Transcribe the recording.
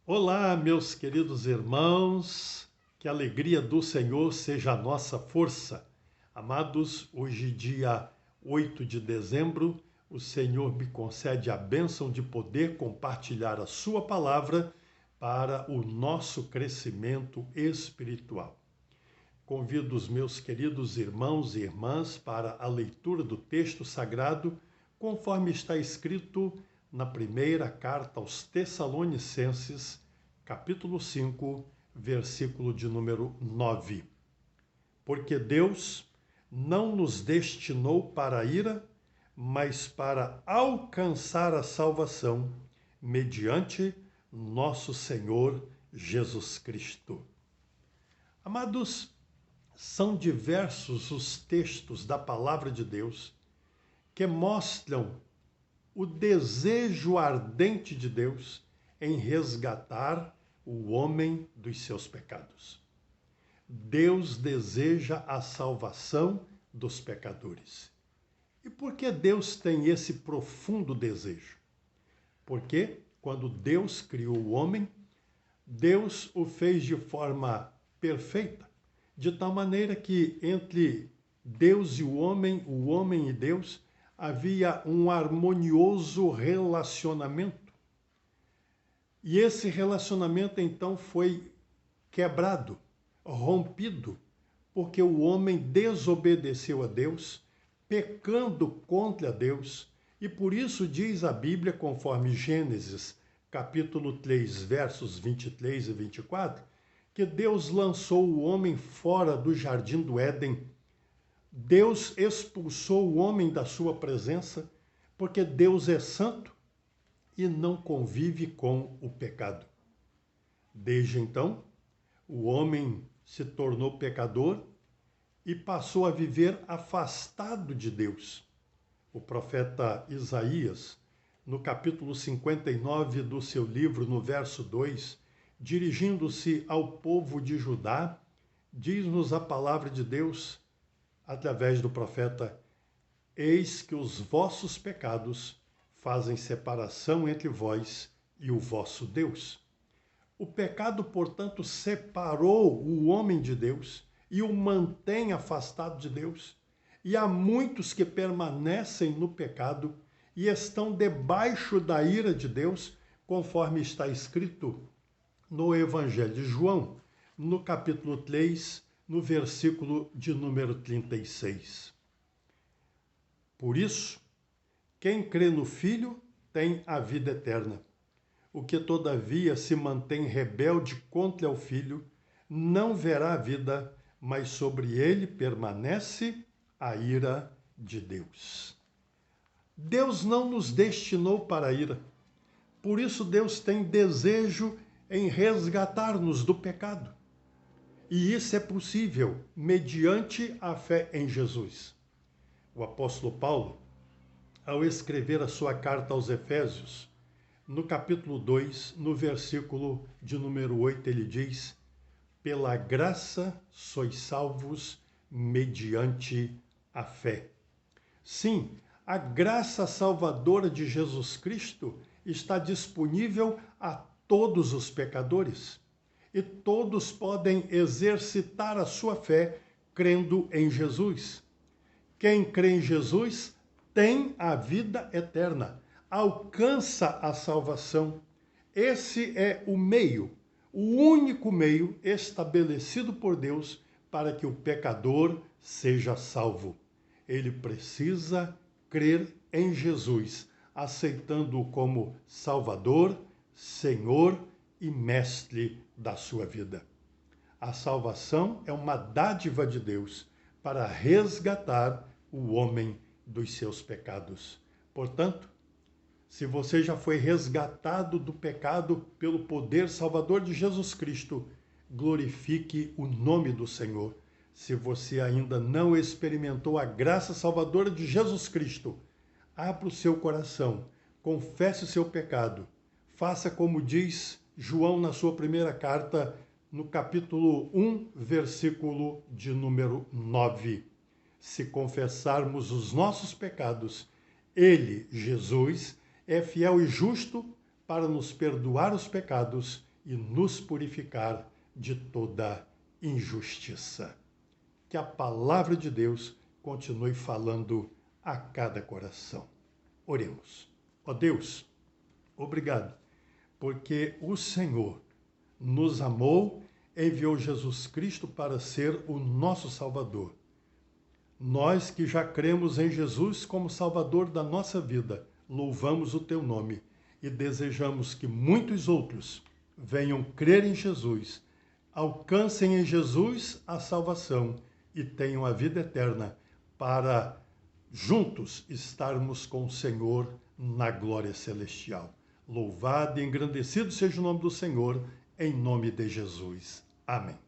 Olá, meus queridos irmãos, que a alegria do Senhor seja a nossa força. Amados, hoje, dia 8 de dezembro, o Senhor me concede a bênção de poder compartilhar a Sua palavra para o nosso crescimento espiritual. Convido os meus queridos irmãos e irmãs para a leitura do texto sagrado, conforme está escrito na primeira carta aos Tessalonicenses, capítulo 5, versículo de número 9. Porque Deus não nos destinou para a ira, mas para alcançar a salvação, mediante nosso Senhor Jesus Cristo. Amados, são diversos os textos da palavra de Deus que mostram o desejo ardente de Deus em resgatar o homem dos seus pecados. Deus deseja a salvação dos pecadores. E por que Deus tem esse profundo desejo? Porque quando Deus criou o homem, Deus o fez de forma perfeita, de tal maneira que entre Deus e o homem e Deus, havia um harmonioso relacionamento. E esse relacionamento então foi quebrado, rompido, porque o homem desobedeceu a Deus, pecando contra Deus, e por isso diz a Bíblia, conforme Gênesis, capítulo 3, versos 23 e 24, que Deus lançou o homem fora do jardim do Éden. Deus expulsou o homem da sua presença, porque Deus é santo e não convive com o pecado. Desde então, o homem se tornou pecador e passou a viver afastado de Deus. O profeta Isaías, no capítulo 59 do seu livro, no verso 2, dirigindo-se ao povo de Judá, diz-nos a palavra de Deus, através do profeta: eis que os vossos pecados fazem separação entre vós e o vosso Deus. O pecado, portanto, separou o homem de Deus e o mantém afastado de Deus. E há muitos que permanecem no pecado e estão debaixo da ira de Deus, conforme está escrito no Evangelho de João, no capítulo 3, no versículo de número 36. Por isso, quem crê no Filho tem a vida eterna. O que, todavia, se mantém rebelde contra o Filho, não verá a vida, mas sobre ele permanece a ira de Deus. Deus não nos destinou para a ira. Por isso, Deus tem desejo em resgatar-nos do pecado. E isso é possível mediante a fé em Jesus. O apóstolo Paulo, ao escrever a sua carta aos Efésios, no capítulo 2, no versículo de número 8, ele diz: pela graça sois salvos mediante a fé. Sim, a graça salvadora de Jesus Cristo está disponível a todos os pecadores. E todos podem exercitar a sua fé crendo em Jesus. Quem crê em Jesus tem a vida eterna, alcança a salvação. Esse é o meio, o único meio estabelecido por Deus para que o pecador seja salvo. Ele precisa crer em Jesus, aceitando-o como Salvador, Senhor e Mestre da sua vida. A salvação é uma dádiva de Deus para resgatar o homem dos seus pecados. Portanto, se você já foi resgatado do pecado pelo poder salvador de Jesus Cristo, glorifique o nome do Senhor. Se você ainda não experimentou a graça salvadora de Jesus Cristo, abra o seu coração, confesse o seu pecado, faça como diz João na sua primeira carta, no capítulo 1, versículo de número 9. Se confessarmos os nossos pecados, ele, Jesus, é fiel e justo para nos perdoar os pecados e nos purificar de toda injustiça. Que a palavra de Deus continue falando a cada coração. Oremos. Ó Deus, obrigado, porque o Senhor nos amou, enviou Jesus Cristo para ser o nosso Salvador. Nós que já cremos em Jesus como Salvador da nossa vida, louvamos o teu nome e desejamos que muitos outros venham crer em Jesus, alcancem em Jesus a salvação e tenham a vida eterna para juntos estarmos com o Senhor na glória celestial. Louvado e engrandecido seja o nome do Senhor, em nome de Jesus. Amém.